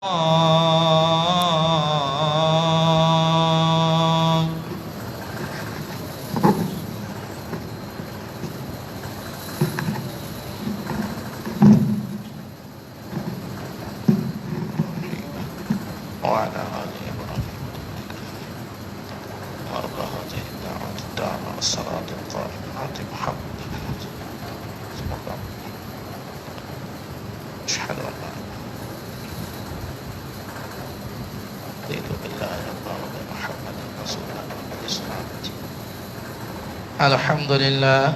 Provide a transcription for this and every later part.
وعلى آل إبراهيم وارض هذه الدعوة التامة والصلاة القائمة آت محمد أشهد أن لا إله بالله ربا وبمحمد رسولا وبالإسلام دينا. الحمد لله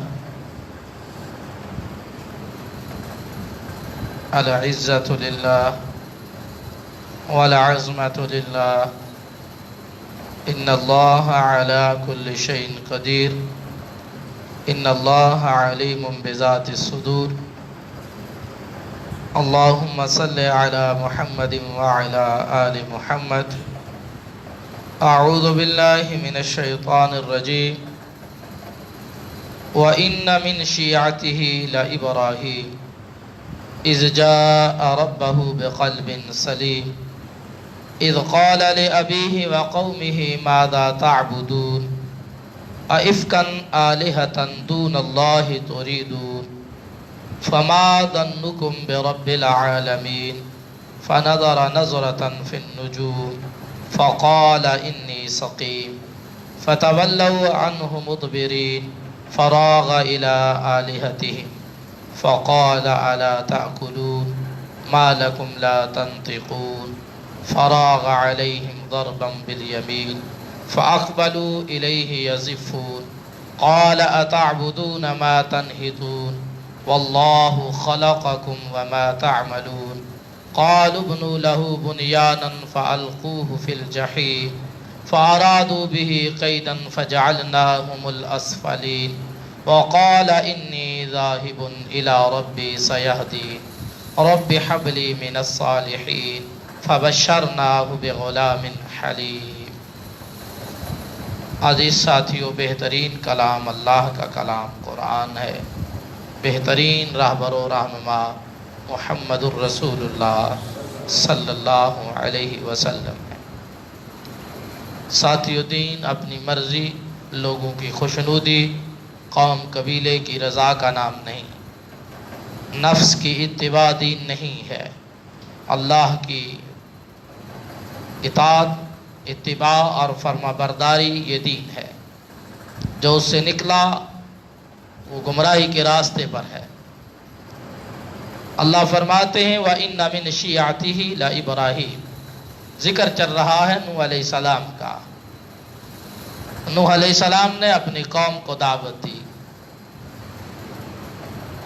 العزة لله والعظمة لله إن الله على كل شيء قدير إن الله عليم بذات الصدور. اللهم صل على محمد وعلى آل محمد. أعوذ بالله من الشيطان الرجيم. وإن من شيعته لإبراهيم إذ جاء ربه بقلب سليم إذ قال لأبيه وقومه ماذا تعبدون أئفكا آلهة دون الله تريدون فما ظنكم برب العالمين فنظر نظرة في النجوم فقال إني سقيم فتولوا عنه مدبرين فراغ إلى آلهتهم فقال ألا تأكلون ما لكم لا تنطقون فراغ عليهم ضربا باليمين فأقبلوا إليه يزفون قال أتعبدون ما تنحتون والله خلقكم وما تعملون قالوا ابنوا له بنيانا فألقوه في الجحيم فأرادوا به قيدا فجعلناهم الأسفلين وقال إني ذاهب إلى ربي سيهدين رب حب لي من الصالحين فبشرناه بغلام حلیم. عزیز ساتھیو، بہترین کلام اللہ کا کلام قرآن ہے. بہترین رہبر و رہنما محمد الرسول اللہ صلی اللہ علیہ وسلم ہے. ساتھیو، دین اپنی مرضی، لوگوں کی خوشنودی، قوم قبیلے کی رضا کا نام نہیں. نفس کی اتباع دین نہیں ہے. اللہ کی اطاعت، اتباع اور فرما برداری یہ دین ہے. جو اس سے نکلا وہ گمراہی کے راستے پر ہے. اللہ فرماتے ہیں وَإِنَّ مِنْ شِيَعَتِهِ لَإِبْرَاهِيمَ. ذکر چل رہا ہے نوح علیہ السلام کا. نوح علیہ السلام نے اپنی قوم کو دعوت دی.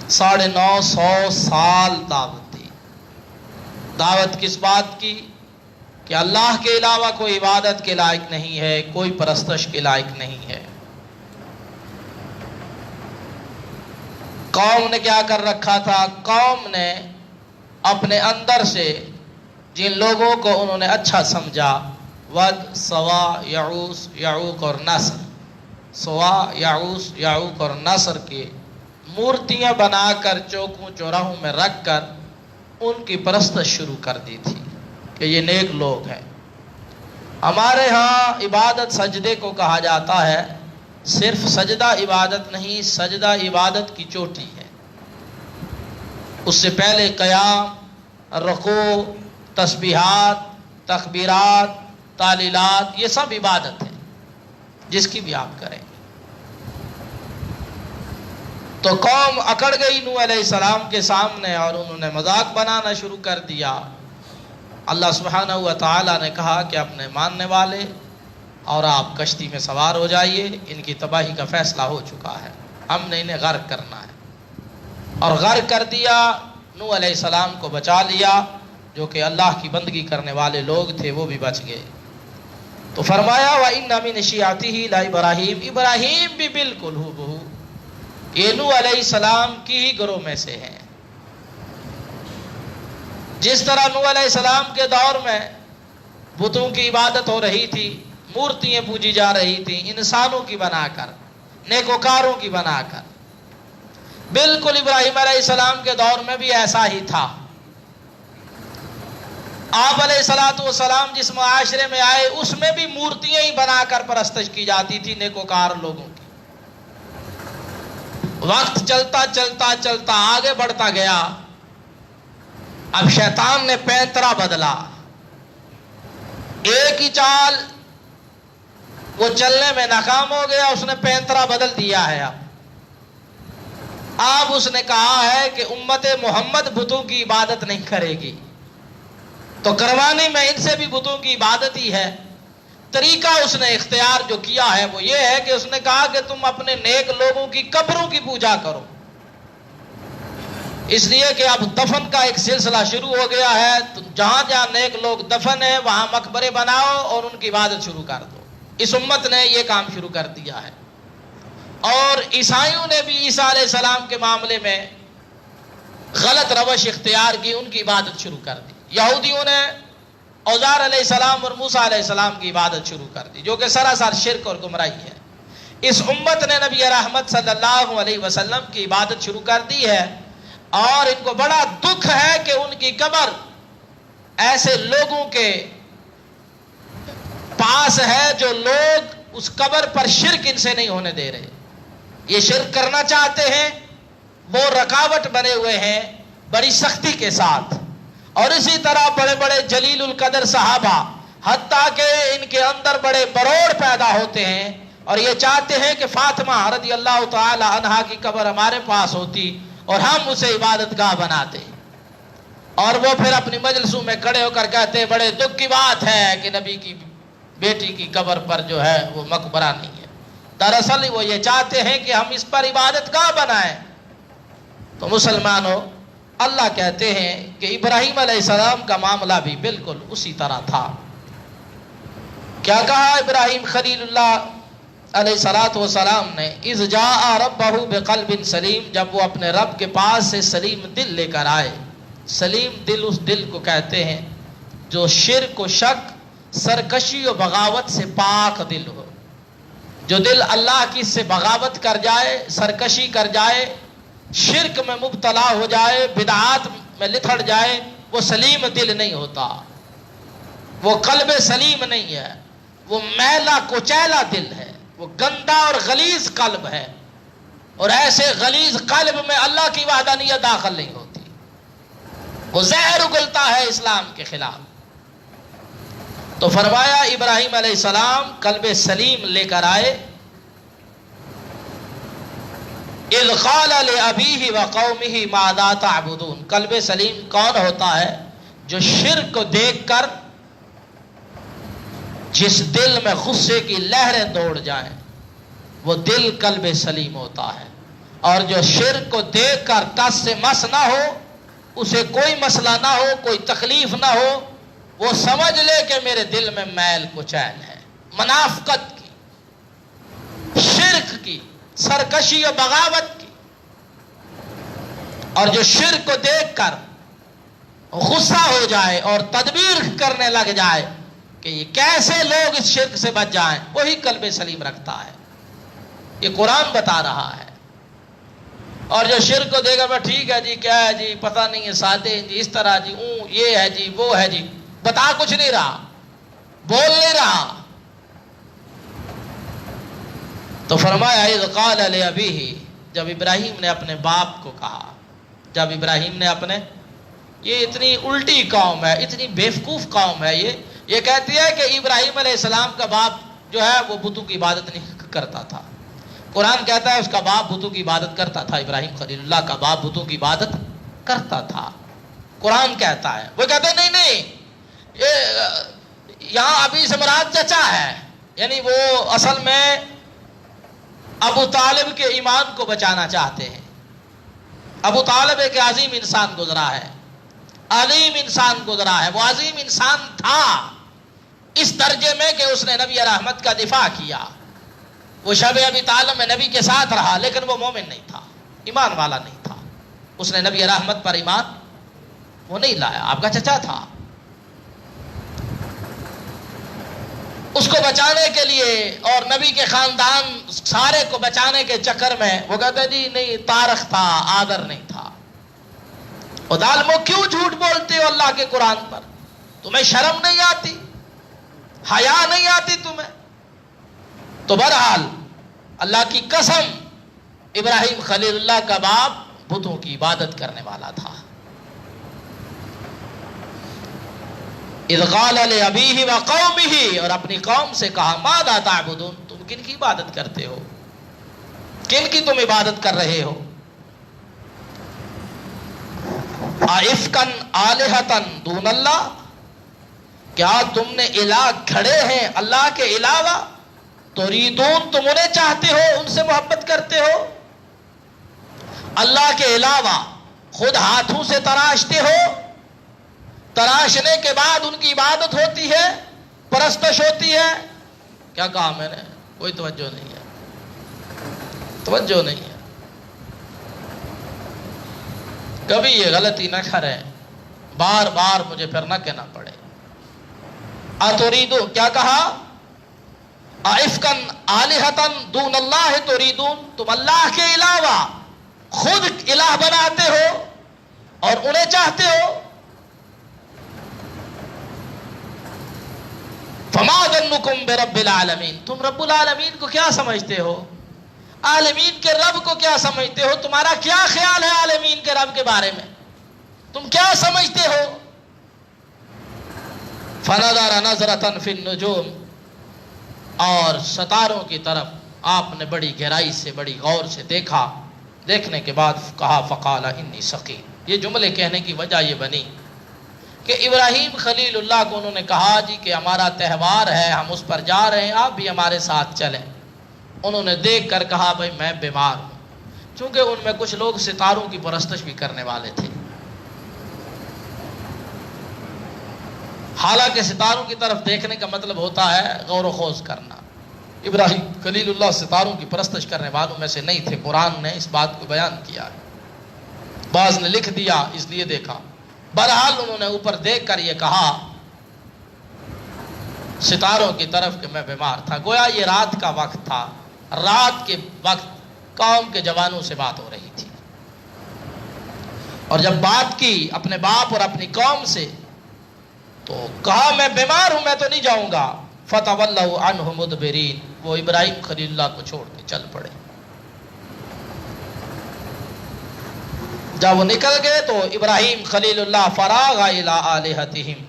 950 سال دعوت دی. دعوت کس بات کی؟ کہ اللہ کے علاوہ کوئی عبادت کے لائق نہیں ہے، کوئی پرستش کے لائق نہیں ہے. قوم نے کیا کر رکھا تھا؟ قوم نے اپنے اندر سے جن لوگوں کو انہوں نے اچھا سمجھا، ود، سوا، یعوس، یعوق اور نصر، سوا، یعوس، یعوق اور نصر کے مورتیاں بنا کر چوکوں چوراہوں میں رکھ کر ان کی پرستش شروع کر دی تھی کہ یہ نیک لوگ ہیں. ہمارے ہاں عبادت سجدے کو کہا جاتا ہے. صرف سجدہ عبادت نہیں، سجدہ عبادت کی چوٹی ہے. اس سے پہلے قیام، رکوع، تسبیحات، تکبیرات، تعلیلات، یہ سب عبادت ہے جس کی بھی آپ کریں. تو قوم اکڑ گئی نوح علیہ السلام کے سامنے اور انہوں نے مذاق بنانا شروع کر دیا. اللہ سبحانہ و تعالی نے کہا کہ اپنے ماننے والے اور آپ کشتی میں سوار ہو جائیے، ان کی تباہی کا فیصلہ ہو چکا ہے، ہم نے انہیں غرق کرنا ہے. اور غرق کر دیا. نوح علیہ السلام کو بچا لیا. جو کہ اللہ کی بندگی کرنے والے لوگ تھے وہ بھی بچ گئے. تو فرمایا وَإِنَّ مِنْ شِيَعَتِهِ لَإِبْرَاهِيمَ. ابراہیم بھی بالکل ہو بہو یہ نوح علیہ السلام کی ہی گروہ میں سے ہیں. جس طرح نوح علیہ السلام کے دور میں بتوں کی عبادت ہو رہی تھی، مورتیاں پوجی جا رہی تھیں انسانوں کی بنا کر، نیکوکاروں کی بنا کر، بالکل ابراہیم علیہ السلام کے دور میں بھی ایسا ہی تھا. آپ علیہ السلام جس معاشرے میں آئے اس میں بھی مورتیاں ہی بنا کر پرستش کی جاتی تھی نیکوکار لوگوں کی. وقت چلتا چلتا چلتا آگے بڑھتا گیا. اب شیطان نے پینترا بدلا. ایک ہی چال وہ چلنے میں ناکام ہو گیا, اس نے پینترا بدل دیا ہے. اب اس نے کہا ہے کہ امت محمد بتوں کی عبادت نہیں کرے گی, تو کروانی میں ان سے بھی بتوں کی عبادت ہی ہے. طریقہ اس نے اختیار جو کیا ہے وہ یہ ہے کہ اس نے کہا کہ تم اپنے نیک لوگوں کی قبروں کی پوجا کرو, اس لیے کہ اب دفن کا ایک سلسلہ شروع ہو گیا ہے. تو جہاں جہاں نیک لوگ دفن ہیں وہاں مقبرے بناؤ اور ان کی عبادت شروع کر دو. اس امت نے یہ کام شروع کر دیا ہے. اور عیسائیوں نے بھی عیسیٰ علیہ السلام کے معاملے میں غلط روش اختیار کی, ان کی عبادت شروع کر دی. یہودیوں نے عزیر علیہ السلام اور موسیٰ علیہ السلام کی عبادت شروع کر دی, جو کہ سراسر شرک اور گمراہی ہے. اس امت نے نبی رحمت صلی اللہ علیہ وسلم کی عبادت شروع کر دی ہے, اور ان کو بڑا دکھ ہے کہ ان کی قبر ایسے لوگوں کے پاس ہے جو لوگ اس قبر پر شرک ان سے نہیں ہونے دے رہے. یہ شرک کرنا چاہتے ہیں, وہ رکاوٹ بنے ہوئے ہیں بڑی سختی کے ساتھ. اور اسی طرح بڑے بڑے جلیل القدر صحابہ, حتیٰ کہ ان کے اندر بڑے بروڑ پیدا ہوتے ہیں اور یہ چاہتے ہیں کہ فاطمہ رضی اللہ تعالی عنہا کی قبر ہمارے پاس ہوتی اور ہم اسے عبادت گاہ بناتے. اور وہ پھر اپنی مجلسوں میں کھڑے ہو کر کہتے بڑے دکھ کی بات ہے کہ نبی کی بیٹی کی قبر پر جو ہے وہ مقبرہ نہیں ہے. دراصل وہ یہ چاہتے ہیں کہ ہم اس پر عبادت گاہ بنائیں. تو مسلمانوں, اللہ کہتے ہیں کہ ابراہیم علیہ السلام کا معاملہ بھی بالکل اسی طرح تھا. کیا کہا ابراہیم خلیل اللہ علیہ السلام نے, اذ جاء ربہ بقلب سلیم, جب وہ اپنے رب کے پاس سے سلیم دل لے کر آئے. سلیم دل اس دل کو کہتے ہیں جو شرک و شک, سرکشی و بغاوت سے پاک دل ہو. جو دل اللہ کی سے بغاوت کر جائے, سرکشی کر جائے, شرک میں مبتلا ہو جائے, بدعات میں لتھڑ جائے, وہ سلیم دل نہیں ہوتا. وہ قلب سلیم نہیں ہے, وہ میلا کچیلا دل ہے, وہ گندا اور غلیظ قلب ہے. اور ایسے غلیظ قلب میں اللہ کی وحدانیت داخل نہیں ہوتی. وہ زہر اگلتا ہے اسلام کے خلاف. تو فرمایا ابراہیم علیہ السلام قلب سلیم لے کر آئے. اذ قال لأبیہ وقومہ ماذا تعبدون, قلب سلیم کون ہوتا ہے؟ جو شرک کو دیکھ کر جس دل میں غصے کی لہریں دوڑ جائیں, وہ دل قلب سلیم ہوتا ہے. اور جو شرک کو دیکھ کر ٹس سے مس نہ ہو, اسے کوئی مسئلہ نہ ہو, کوئی تکلیف نہ ہو, وہ سمجھ لے کہ میرے دل میں میل کچیل ہے, منافقت کی, شرک کی, سرکشی و بغاوت کی. اور جو شرک کو دیکھ کر غصہ ہو جائے اور تدبیر کرنے لگ جائے کہ یہ کیسے لوگ اس شرک سے بچ جائیں, وہی قلب سلیم رکھتا ہے. یہ قرآن بتا رہا ہے. اور جو شرک کو دیکھ کر ٹھیک ہے جی, کیا ہے جی, پتہ نہیں ہے, سادے جی, اس طرح جی, یہ ہے جی, وہ ہے جی, بتا کچھ نہیں رہا, بول نہیں رہا. تو فرمایا اذ قال لأبیہ, جب ابراہیم نے اپنے باپ کو کہا, جب ابراہیم نے اپنے, یہ اتنی الٹی قوم ہے, اتنی بیوقوف قوم ہے, یہ کہتی ہے کہ ابراہیم علیہ السلام کا باپ جو ہے وہ بتوں کی عبادت نہیں کرتا تھا. قرآن کہتا ہے اس کا باپ بتوں کی عبادت کرتا تھا. ابراہیم خلیل اللہ کا باپ بتوں کی عبادت کرتا تھا, قرآن کہتا ہے. وہ کہتے ہیں نہیں, یہاں ابھی سے مراد چچا ہے, یعنی وہ اصل میں ابو طالب کے ایمان کو بچانا چاہتے ہیں. ابو طالب ایک عظیم انسان گزرا ہے, عظیم انسان گزرا ہے. وہ عظیم انسان تھا اس درجے میں کہ اس نے نبی رحمت کا دفاع کیا. وہ شب ابی طالب میں نبی کے ساتھ رہا, لیکن وہ مومن نہیں تھا, ایمان والا نہیں تھا. اس نے نبی رحمت پر ایمان وہ نہیں لایا. آپ کا چچا تھا. اس کو بچانے کے لیے اور نبی کے خاندان سارے کو بچانے کے چکر میں وہ کہتے جی نہیں, تارخ تھا, آدر نہیں تھا. اور ظالمو کیوں جھوٹ بولتے ہو اللہ کے قرآن پر؟ تمہیں شرم نہیں آتی، حیا نہیں آتی تمہیں؟ تو بہرحال اللہ کی قسم، ابراہیم خلیل اللہ کا باپ بتوں کی عبادت کرنے والا تھا۔ اذ قال لأبیہ وقومہ، اور اپنی قوم سے کہا ماذا تعبدون، تم کن کی عبادت کرتے ہو، کن کی تم عبادت کر رہے ہو؟ ائفکن آلہۃ دون اللہ، کیا تم نے الہ کھڑے ہیں اللہ کے علاوہ؟ تریدون، تم انہیں چاہتے ہو، ان سے محبت کرتے ہو؟ اللہ کے علاوہ خود ہاتھوں سے تراشتے ہو، تراشنے کے بعد ان کی عبادت ہوتی ہے، پرستش ہوتی ہے۔ کیا کہا میں نے؟ کوئی توجہ نہیں ہے، توجہ نہیں ہے۔ کبھی یہ غلطی نہ کریں، بار بار مجھے پھر نہ کہنا پڑے۔ اتریدو، کیا کہا؟ ائفکن آلہۃ دون اللہ تریدون، تم اللہ کے علاوہ خود الہ بناتے ہو اور انہیں چاہتے ہو۔ فما ظنکم برب العالمین، تم رب العالمین کو کیا سمجھتے ہو؟ عالمین کے رب کو کیا سمجھتے ہو؟ تمہارا کیا خیال ہے عالمین کے رب کے بارے میں؟ تم کیا سمجھتے ہو؟ فنظر نظرۃ فی النجوم، اور ستاروں کی طرف آپ نے بڑی گہرائی سے، بڑی غور سے دیکھا، دیکھنے کے بعد کہا فقال انی سقیم۔ یہ جملے کہنے کی وجہ یہ بنی کہ ابراہیم خلیل اللہ کو انہوں نے کہا جی کہ ہمارا تہوار ہے، ہم اس پر جا رہے ہیں، آپ بھی ہمارے ساتھ چلیں۔ انہوں نے دیکھ کر کہا بھائی میں بیمار ہوں، چونکہ ان میں کچھ لوگ ستاروں کی پرستش بھی کرنے والے تھے۔ حالانکہ ستاروں کی طرف دیکھنے کا مطلب ہوتا ہے غور و خوض کرنا۔ ابراہیم خلیل اللہ ستاروں کی پرستش کرنے والوں میں سے نہیں تھے، قرآن نے اس بات کو بیان کیا ہے، بعض نے لکھ دیا اس لیے دیکھا۔ بہرحال انہوں نے اوپر دیکھ کر یہ کہا ستاروں کی طرف کہ میں بیمار تھا۔ گویا یہ رات کا وقت تھا، رات کے وقت قوم کے جوانوں سے بات ہو رہی تھی، اور جب بات کی اپنے باپ اور اپنی قوم سے تو کہا میں بیمار ہوں، میں تو نہیں جاؤں گا۔ فَتَوَلَّوْا عَنْهُ مُدْبِرِينَ، وہ ابراہیم خلیل اللہ کو چھوڑ کے چل پڑے۔ جب وہ نکل گئے تو ابراہیم خلیل اللہ فراغ الی آلہتہم،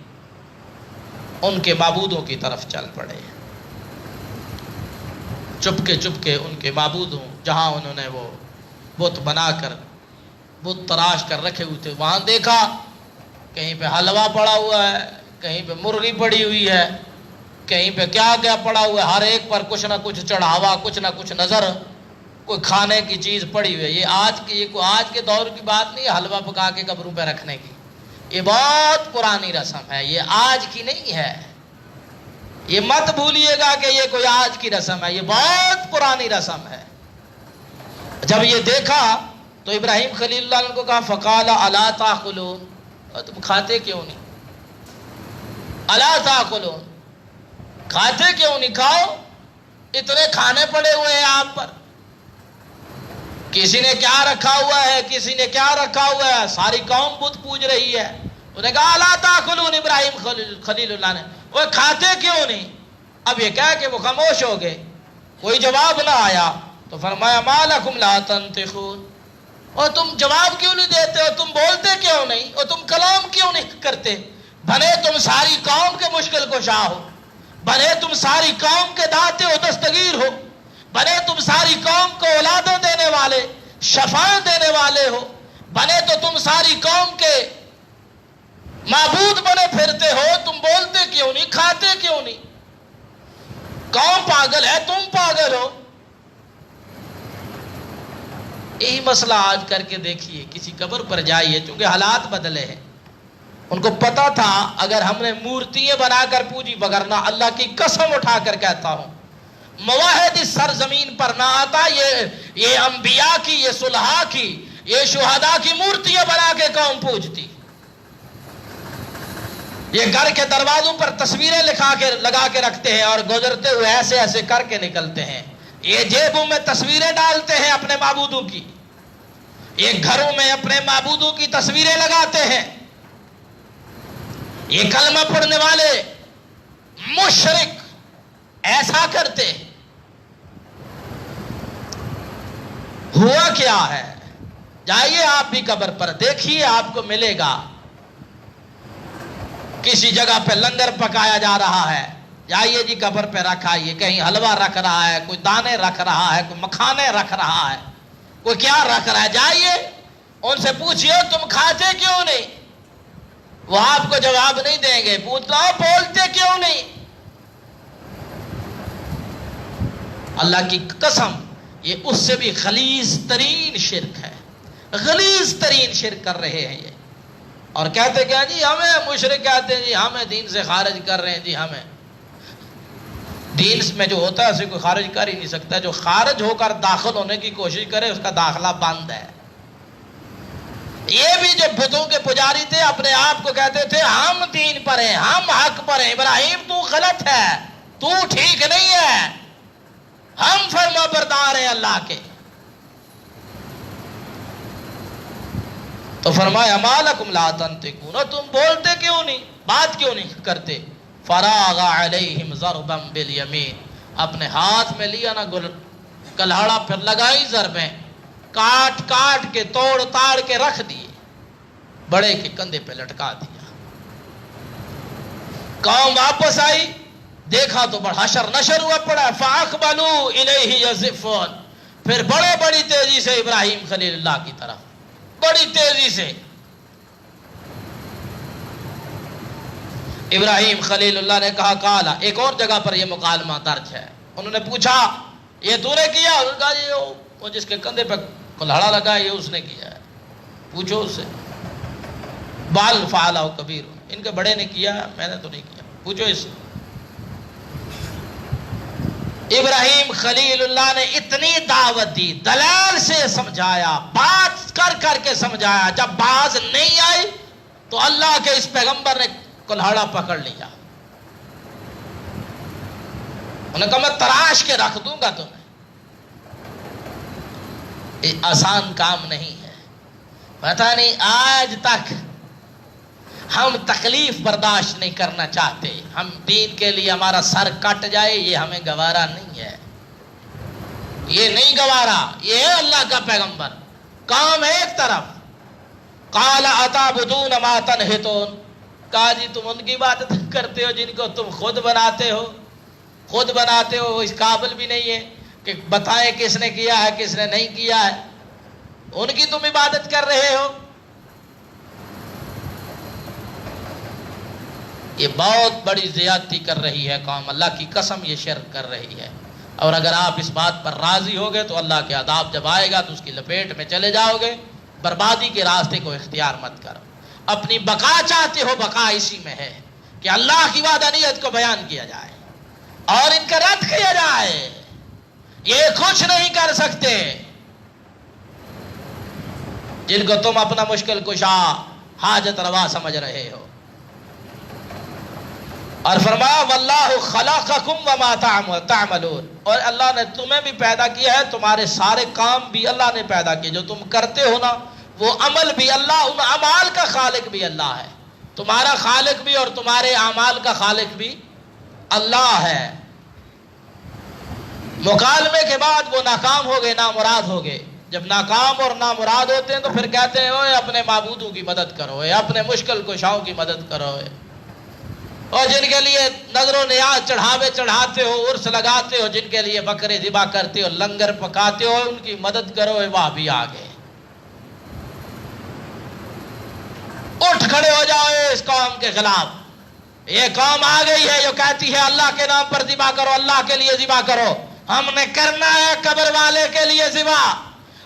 ان کے معبودوں کی طرف چل پڑے، چپکے چپکے ان کے معبودوں، جہاں انہوں نے وہ بت بنا کر، بت تراش کر رکھے ہوئے تھے، وہاں دیکھا کہیں پہ حلوہ پڑا ہوا ہے، کہیں پہ مرغی پڑی ہوئی ہے، کہیں پہ کیا کیا پڑا ہوا ہے، ہر ایک پر کچھ نہ کچھ چڑھاوا، کچھ نہ کچھ نظر، کوئی کھانے کی چیز پڑی ہوئی ہے۔ یہ آج کے دور کی بات نہیں ہے حلوہ پکا کے قبروں پہ رکھنے کی، یہ بہت پرانی رسم ہے، یہ آج کی نہیں ہے، یہ مت بھولیے گا کہ یہ کوئی آج کی رسم ہے، یہ بہت پرانی رسم ہے۔ جب یہ دیکھا تو ابراہیم خلیل اللہ نے کو کہا فقال الا تاکلون، تم کھاتے کیوں نہیں؟ الا تاکلون، کھاتے کیوں نہیں؟ کھاؤ، اتنے کھانے پڑے ہوئے ہیں آپ پر، کسی نے کیا رکھا ہوا ہے، کسی نے کیا رکھا ہوا ہے، ساری قوم بت پوج رہی ہے۔ انہوں نے کہا الا تاکلون، ابراہیم خلیل اللہ نے، وہ کھاتے کیوں نہیں؟ اب یہ کہہ کہ وہ خاموش ہو گئے، کوئی جواب نہ آیا، تو فرمایا ما لکم لا تنطقون، اور تم جواب کیوں نہیں دیتے ہو، تم بولتے کیوں نہیں، اور تم کلام کیوں نہیں کرتے؟ بھلے تم ساری قوم کے مشکل کشا ہو، بھلے تم ساری قوم کے داتے و دستگیر ہو، بھلے تم ساری قوم کو اولادیں دینے والے، شفاعت دینے والے ہو، بھلے تو تم ساری قوم کے معبود بنے پھرتے ہو، تم بولتے کیوں نہیں، کھاتے کیوں نہیں؟ قوم پاگل ہے، تم پاگل ہو۔ یہی مسئلہ آج کر کے دیکھیے، کسی قبر پر جائیے، چونکہ حالات بدلے ہیں، ان کو پتا تھا اگر ہم نے مورتیاں بنا کر پوجی، وگرنہ اللہ کی قسم اٹھا کر کہتا ہوں مواحد اس سرزمین پر نہ آتا، یہ انبیاء کی، یہ صلحاء کی، یہ شہداء کی مورتیاں بنا کے قوم پوجتی، یہ گھر کے دروازوں پر تصویریں لگا کے رکھتے ہیں، اور گزرتے ہوئے ایسے ایسے کر کے نکلتے ہیں، یہ جیبوں میں تصویریں ڈالتے ہیں اپنے معبودوں کی، یہ گھروں میں اپنے معبودوں کی تصویریں لگاتے ہیں، یہ کلمہ پڑھنے والے مشرک ایسا کرتے. ہوا کیا ہے؟ جائیے آپ بھی قبر پر دیکھیے، آپ کو ملے گا کسی جگہ پہ لنگر پکایا جا رہا ہے. جائیے جی قبر پہ رکھائیے، کہیں حلوہ رکھ رہا ہے، کوئی دانے رکھ رہا ہے، کوئی مکھانے رکھ رہا ہے، کوئی کیا رکھ رہا ہے. جائیے ان سے پوچھئے تم کھاتے کیوں نہیں؟ وہ آپ کو جواب نہیں دیں گے. پوچھ لو بولتے کیوں نہیں؟ اللہ کی قسم یہ اس سے بھی غلیظ ترین شرک ہے. غلیظ ترین شرک کر رہے ہیں یہ. اور کہتے کیا جی ہمیں مشرک کہتے ہیں، جی ہمیں دین سے خارج کر رہے ہیں. جی ہمیں دین میں جو ہوتا ہے اسے کوئی خارج کر ہی نہیں سکتا. جو خارج ہو کر داخل ہونے کی کوشش کرے اس کا داخلہ بند ہے. یہ بھی جو بتوں کے پجاری تھے اپنے آپ کو کہتے تھے ہم دین پر ہیں، ہم حق پر ہیں. ابراہیم تو غلط ہے، تو ٹھیک نہیں ہے، ہم فرما بردار ہیں اللہ کے. تو فرمایا ما لکم لا تنطقون، تم بولتے کیوں نہیں، بات کیوں نہیں کرتے. فراغ علیہم ضربا بالیمین، اپنے ہاتھ میں لیا نا کلہاڑا، پھر لگائی ضربیں، کاٹ کاٹ کے توڑ تاڑ کے رکھ دیے، بڑے کے کندھے پہ لٹکا دیا. قوم واپس آئی، دیکھا تو بڑا حشر نشر ہوا پڑا. فاقبلوا الیہ یزفون، پھر بڑے بڑی تیزی سے ابراہیم خلیل اللہ کی طرف، بڑی تیزی سے. ابراہیم خلیل اللہ نے کہا کالا، ایک اور جگہ پر یہ مکالمہ درج ہے. انہوں نے پوچھا یہ تو نے کیا؟ انہوں نے کہا یہ وہ جس کے کندھے پہ کلہاڑا لگا ہے یہ اس نے کیا ہے. پوچھو اس سے. بال فعلہ کبیر، ان کے بڑے نے کیا، میں نے تو نہیں کیا، پوچھو اس سے. ابراہیم خلیل اللہ نے اتنی دعوت دی، دلال سے سمجھایا، بات کر کر کے سمجھایا. جب باز نہیں آئی تو اللہ کے اس پیغمبر نے کلہاڑا پکڑ لیا. انہوں نے کہا میں تراش کے رکھ دوں گا تمہیں. یہ آسان کام نہیں ہے. پتہ نہیں آج تک ہم تکلیف برداشت نہیں کرنا چاہتے. ہم دین کے لیے ہمارا سر کٹ جائے یہ ہمیں گوارا نہیں ہے، یہ نہیں گوارا. یہ ہے اللہ کا پیغمبر، کام ہے ایک طرف. قال اتعبدون ما تنحتون، کہا جی تم ان کی عبادت کرتے ہو جن کو تم خود بناتے ہو. خود بناتے ہو، وہ اس قابل بھی نہیں ہے کہ بتائیں کس نے کیا ہے کس نے نہیں کیا ہے. ان کی تم عبادت کر رہے ہو. یہ بہت بڑی زیادتی کر رہی ہے قوم، اللہ کی قسم یہ شرک کر رہی ہے. اور اگر آپ اس بات پر راضی ہوگے تو اللہ کے عذاب جب آئے گا تو اس کی لپیٹ میں چلے جاؤ گے. بربادی کے راستے کو اختیار مت کرو. اپنی بقا چاہتے ہو، بقا اسی میں ہے کہ اللہ کی وحدانیت کو بیان کیا جائے اور ان کا رد کیا جائے. یہ کچھ نہیں کر سکتے جن کو تم اپنا مشکل کشا حاجت روا سمجھ رہے ہو. اور فرمایا واللہ خلقکم وما تعملون، اور اللہ نے تمہیں بھی پیدا کیا ہے، تمہارے سارے کام بھی اللہ نے پیدا کیے. جو تم کرتے ہو نا وہ عمل بھی اللہ، ان اعمال کا خالق بھی اللہ ہے. تمہارا خالق بھی اور تمہارے اعمال کا خالق بھی اللہ ہے. مکالمے کے بعد وہ ناکام ہو گئے، نامراد ہو گئے. جب ناکام اور نامراد ہوتے ہیں تو پھر کہتے ہیں اوے اپنے معبودوں کی مدد کرو، اپنے مشکل کشاؤں کی مدد کرو. اور جن کے لیے نظر و نیاز چڑھاوے چڑھاتے ہو، عرس لگاتے ہو، جن کے لیے بکرے ذبح کرتے ہو، لنگر پکاتے ہو، ان کی مدد کرو. وہ بھی آ گئے. اٹھ کھڑے ہو جاؤ اس قوم کے خلاف. یہ قوم آ گئی ہے جو کہتی ہے اللہ کے نام پر ذبح کرو، اللہ کے لیے ذبح کرو. ہم نے کرنا ہے قبر والے کے لیے ذبح.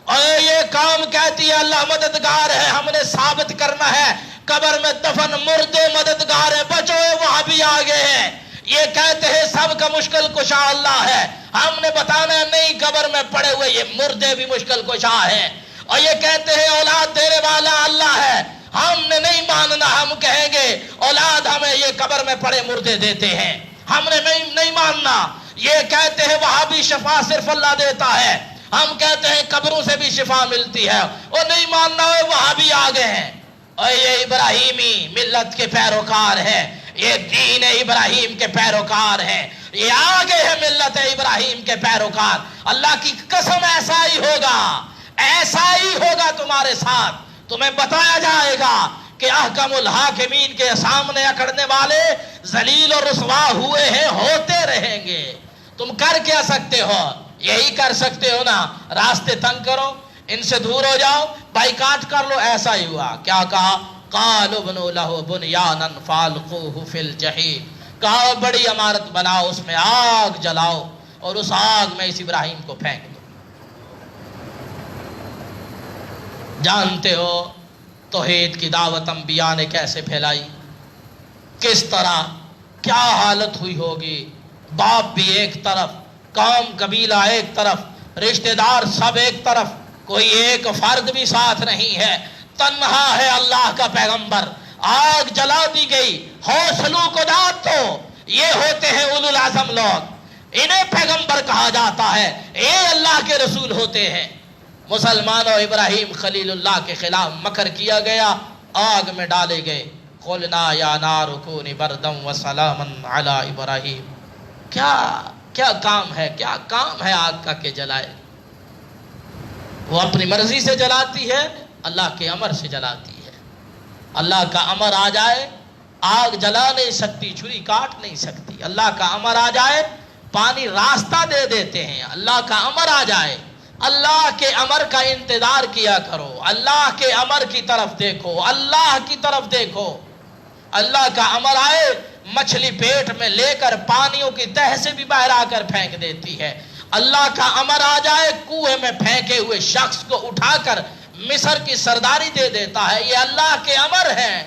اور یہ قوم کہتی ہے اللہ مددگار ہے، ہم نے ثابت کرنا ہے قبر میں دفن مردے مددگار ہے. بچو وہاں بھی آ گئے ہیں. یہ کہتے ہیں سب کا مشکل کشا اللہ ہے. ہم نے بتانا ہے نہیں، قبر میں پڑے ہوئے یہ مردے بھی مشکل کشا ہیں. اور یہ کہتے ہیں اولاد دینے والا اللہ ہے. ہم نے نہیں ماننا، ہم کہیں گے اولاد ہمیں یہ قبر میں پڑے مردے دیتے ہیں. ہم نے نہیں ماننا. یہ کہتے ہیں وہاں بھی شفا صرف اللہ دیتا ہے. ہم کہتے ہیں قبروں سے بھی شفا ملتی ہے. اور نہیں ماننا ہے وہاں بھی آ گئے ہیں. اور یہ ابراہیمی ملت کے پیروکار ہے، یہ دین ابراہیم کے پیروکار ہیں، یہ آگے ہے ملت ابراہیم کے پیروکار۔ اللہ کی قسم ایسا ہی ہوگا، ایسا ہی ہوگا تمہارے ساتھ۔ تمہیں بتایا جائے گا کہ احکم الحاکمین کے سامنے اکڑنے والے ذلیل اور رسوا ہوئے ہیں، ہوتے رہیں گے۔ تم کر کیا سکتے ہو؟ یہی کر سکتے ہو نا، راستے تنگ کرو، ان سے دور ہو جاؤ، بائیکاٹ کر لو۔ ایسا ہی ہوا۔ کیا کہا؟ قالوا ابنوا له بنيانا فالقوه في الجحيم، کہا بڑی عمارت بناؤ، اس میں آگ جلاؤ اور اس آگ میں اس ابراہیم کو پھینک دو۔ جانتے ہو توحید کی دعوت انبیاء نے کیسے پھیلائی، کس طرح، کیا حالت ہوئی ہوگی۔ باپ بھی ایک طرف، قوم قبیلہ ایک طرف، رشتہ دار سب ایک طرف، کوئی ایک فرد بھی ساتھ نہیں ہے، تنہا ہے اللہ کا پیغمبر۔ آگ جلا دی گئی۔ حوصلوں کو داد دو، یہ ہوتے ہیں اولو العزم لوگ، انہیں پیغمبر کہا جاتا ہے، یہ اللہ کے رسول ہوتے ہیں۔ مسلمانوں، ابراہیم خلیل اللہ کے خلاف مکر کیا گیا، آگ میں ڈالے گئے۔ قلنا یا نار کونی بردم وسلاما علی ابراہیم۔ کیا کام ہے، کیا کام ہے آگ کا کہ جلائے؟ وہ اپنی مرضی سے جلاتی ہے، اللہ کے امر سے جلاتی ہے۔ اللہ کا امر آ جائے، آگ جلا نہیں سکتی، چھری کاٹ نہیں سکتی۔ اللہ کا امر آ جائے، پانی راستہ دے دیتے ہیں۔ اللہ کا امر آ جائے، اللہ کے امر کا انتظار کیا کرو، اللہ کے امر کی طرف دیکھو، اللہ کی طرف دیکھو۔ اللہ کا امر آئے، مچھلی پیٹ میں لے کر پانیوں کی تہ سے بھی باہر آ کر پھینک دیتی ہے۔ اللہ کا امر آ جائے، کنویں میں پھینکے ہوئے شخص کو اٹھا کر مصر کی سرداری دے دیتا ہے۔ یہ اللہ کے امر ہیں۔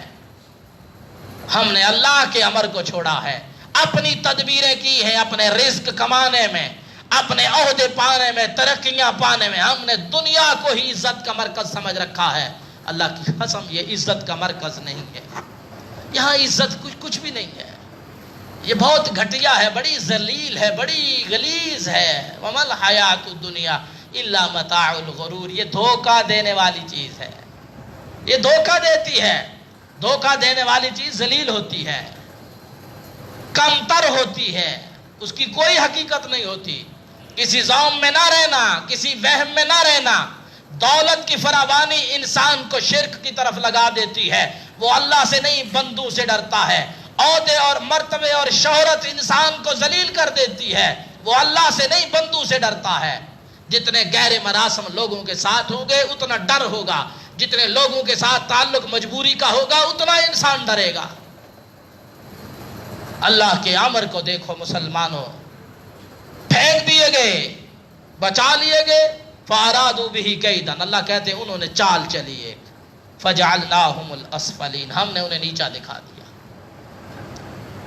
ہم نے اللہ کے امر کو چھوڑا ہے، اپنی تدبیریں کی ہیں، اپنے رزق کمانے میں، اپنے عہدے پانے میں، ترقیاں پانے میں۔ ہم نے دنیا کو ہی عزت کا مرکز سمجھ رکھا ہے۔ اللہ کی قسم یہ عزت کا مرکز نہیں ہے، یہاں عزت کچھ بھی نہیں ہے۔ یہ بہت گھٹیا ہے، بڑی ذلیل ہے، بڑی غلیظ ہے۔ وَمَا الْحَيَاةُ الدُّنْيَا إِلَّا مَتَاعُ الْغُرُورِ، یہ دھوکہ دینے والی چیز ہے، یہ دھوکہ دیتی ہے۔ دھوکہ دینے والی چیز ذلیل ہوتی ہے، کمتر ہوتی ہے، اس کی کوئی حقیقت نہیں ہوتی۔ کسی زوم میں نہ رہنا، کسی وہم میں نہ رہنا۔ دولت کی فراوانی انسان کو شرک کی طرف لگا دیتی ہے، وہ اللہ سے نہیں بندوں سے ڈرتا ہے۔ عہدے اور مرتبے اور شہرت انسان کو ذلیل کر دیتی ہے، وہ اللہ سے نہیں بندوں سے ڈرتا ہے۔ جتنے غیر مراسم لوگوں کے ساتھ ہوں گے اتنا ڈر ہوگا، جتنے لوگوں کے ساتھ تعلق مجبوری کا ہوگا اتنا انسان ڈرے گا۔ اللہ کے امر کو دیکھو مسلمانوں، پھینک دیے گئے، بچا لیے گئے۔ فَأَرَادُوا بِهِ كَيْدًا، اللہ کہتے ہیں انہوں نے چال چلی ایک، فَجَعَلْنَاهُمُ الْأَسْفَلِينَ، ہم نے انہیں نیچا دکھا دیا۔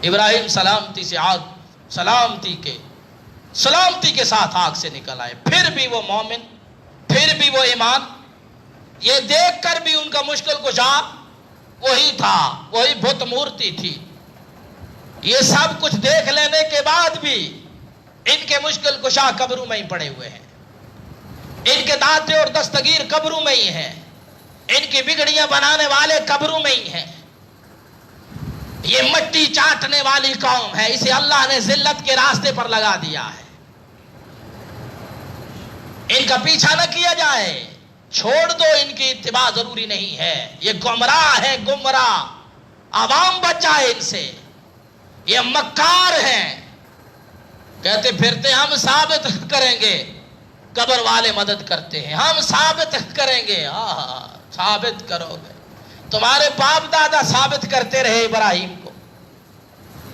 ابراہیم سلامتی سے آگ، سلامتی کے ساتھ آگ سے نکل آئے، پھر بھی وہ مومن، پھر بھی وہ ایمان۔ یہ دیکھ کر بھی ان کا مشکل کشا وہی تھا، وہی بت مورتی تھی۔ یہ سب کچھ دیکھ لینے کے بعد بھی ان کے مشکل کشا قبروں میں ہی پڑے ہوئے ہیں، ان کے داتے اور دستگیر قبروں میں ہی ہیں، ان کی بگڑیاں بنانے والے قبروں میں ہی ہیں۔ یہ مٹی چاٹنے والی قوم ہے، اسے اللہ نے ذلت کے راستے پر لگا دیا ہے۔ ان کا پیچھا نہ کیا جائے، چھوڑ دو، ان کی اتباع ضروری نہیں ہے۔ یہ گمراہ ہے، گمراہ، عوام بچ جائے ان سے۔ یہ مکار ہیں، کہتے پھرتے ہم ثابت کریں گے، قبر والے مدد کرتے ہیں، ہم ثابت کریں گے۔ ثابت کرو گے؟ تمہارے باپ دادا ثابت کرتے رہے ابراہیم کو،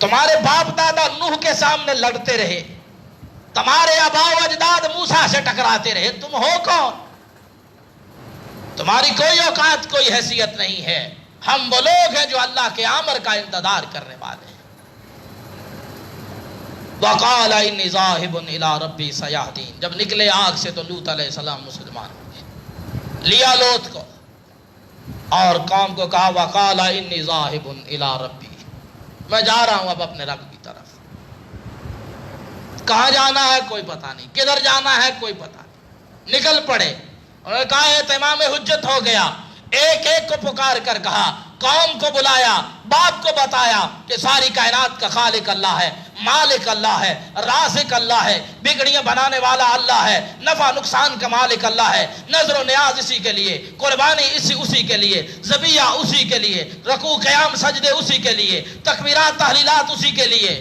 تمہارے باپ دادا نوح کے سامنے لڑتے رہے، تمہارے آباء و اجداد موسیٰ سے ٹکراتے رہے، تم ہو کون؟ تمہاری کوئی اوقات، کوئی حیثیت نہیں ہے۔ ہم وہ لوگ ہیں جو اللہ کے امر کا انتظار کرنے والے ہیں۔ وَقَالَ إِنِّي ذَاهِبٌ إِلَىٰ رَبِّي سَيَهْدِينِ، جب نکلے آگ سے تو لوط علیہ السلام مسلمان ہو گئے، لیا لوط کو اور قوم کو کہا وَقَالَ إِنِّي ذَاهِبٌ إِلَىٰ رَبِّي، میں جا رہا ہوں اب اپنے رب کی طرف۔ کہاں جانا ہے کوئی پتہ نہیں، کدھر جانا ہے کوئی پتہ نہیں، نکل پڑے۔ انہوں نے کہا اہتمام حجت ہو گیا، ایک ایک کو پکار کر کہا، قوم کو بلایا، باپ کو بتایا کہ ساری کائنات کا خالق اللہ ہے، مالک اللہ ہے، رازق اللہ ہے، بگڑیاں بنانے والا اللہ ہے، نفع نقصان کا مالک اللہ ہے، نظر و نیاز اسی کے لیے، قربانی اسی کے لیے، ذبیحہ اسی کے لیے، رکوع قیام سجدے اسی کے لیے، تکبیرات تحلیلات اسی کے لیے۔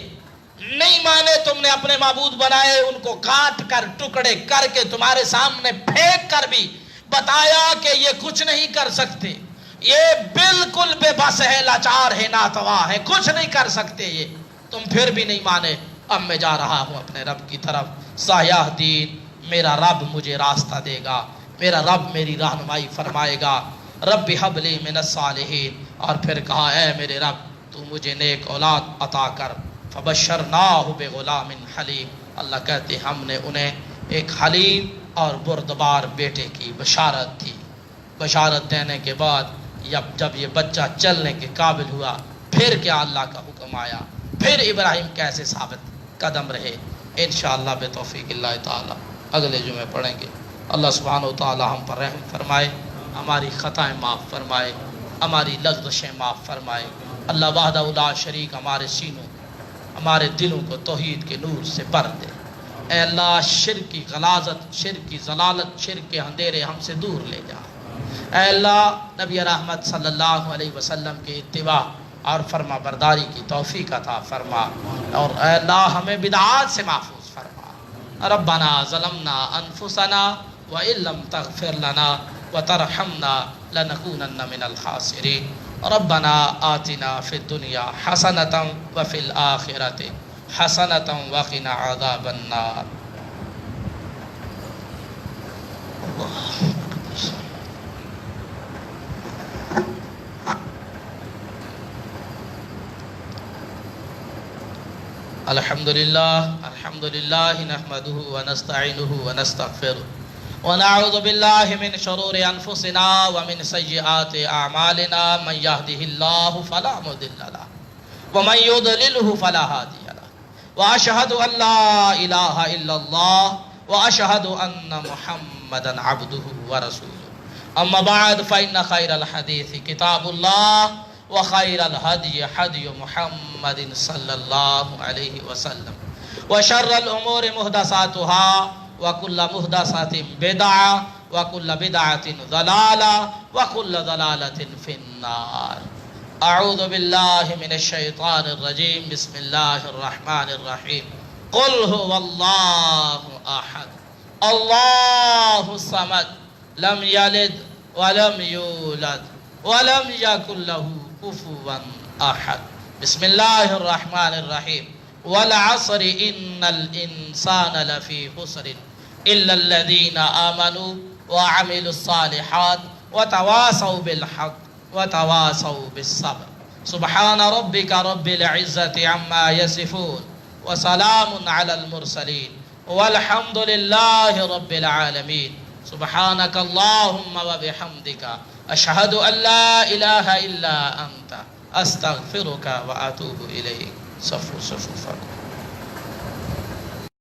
نہیں مانے تم نے اپنے معبود بنائے، ان کو کاٹ کر ٹکڑے کر کے تمہارے سامنے پھینک کر بھی بتایا کہ یہ کچھ نہیں کر سکتے، یہ بالکل بے بس ہے، لاچار ہے، ناتوا ہے، کچھ نہیں کر سکتے یہ، تم پھر بھی نہیں مانے۔ اب میں جا رہا ہوں اپنے رب کی طرف، سایہ دین، میرا رب مجھے راستہ دے گا، میرا رب میری رہنمائی فرمائے گا۔ رب حب لی من الصالحین، اور پھر کہا اے میرے رب تو مجھے نیک اولاد عطا کر۔ فبشرناہ بغلام حلیم، اللہ کہتے ہم نے انہیں ایک حلیم اور بردبار بیٹے کی بشارت دی۔ بشارت دینے کے بعد جب یہ بچہ چلنے کے قابل ہوا، پھر کیا اللہ کا حکم آیا، پھر ابراہیم کیسے ثابت قدم رہے، انشاءاللہ بتوفیق اللہ تعالی اگلے جمعے پڑھیں گے۔ اللہ سبحانہ و تعالی ہم پر رحم فرمائے، ہماری خطائیں معاف فرمائے، ہماری لغزشیں معاف فرمائے۔ اللہ وحدہ لا شریک ہمارے سینوں، ہمارے دلوں کو توحید کے نور سے بھر دے۔ اے اللہ شرک کی غلاظت، شرک کی ضلالت، شرک کے اندھیرے ہم سے دور لے جا۔ اے اللہ نبی رحمت صلی اللہ علیہ وسلم کے اتباع اور فرما برداری کی توفیق عطا فرما، اور اے اللہ ہمیں بدعات سے محفوظ فرما۔ ربنا ظلمنا انفسنا وإن لم تغفر لنا وترحمنا لنكونن من الخاسرين۔ ربنا آتنا في الدنيا حسنة وفي الآخرة حسنة وقنا عذاب النار۔ الحمد لله نحمده ونستعينه ونستغفره ونعوذ بالله من شرور أنفسنا ومن سيئات أعمالنا، من يهده الله فلا مضل له ومن يضلله فلا هادي له، وأشهد أن لا إله إلا الله وأشهد أن محمدا عبده ورسوله۔ أما بعد فإن خير الحديث كتاب الله وخير الهدي هدي محمد صلى الله عليه وسلم، وشر الأمور محدثاتها وكل محدثة بدعة وكل بدعة ضلالة وكل ضلالة في النار۔ أعوذ بالله من الشيطان الرجيم، بسم الله الرحمن الرحيم۔ قل هو الله أحد الله الصمد لم يلد ولم يولد ولم يكن له كفوا أحد۔ بسم الله الرحمن الرحيم۔ والعصر إن الإنسان لفي خسر إلا الذين آمنوا وعملوا الصالحات وتواصوا بالحق وتواصوا بالصبر۔ سبحان ربك رب العزة عما يصفون وسلام على المرسلين والحمد لله رب العالمين۔ سبحانك اللهم وبحمدك أشهد أن لا إله إلا أنت أستغفرك وأتوب إليك۔ صفوا صفوفكم۔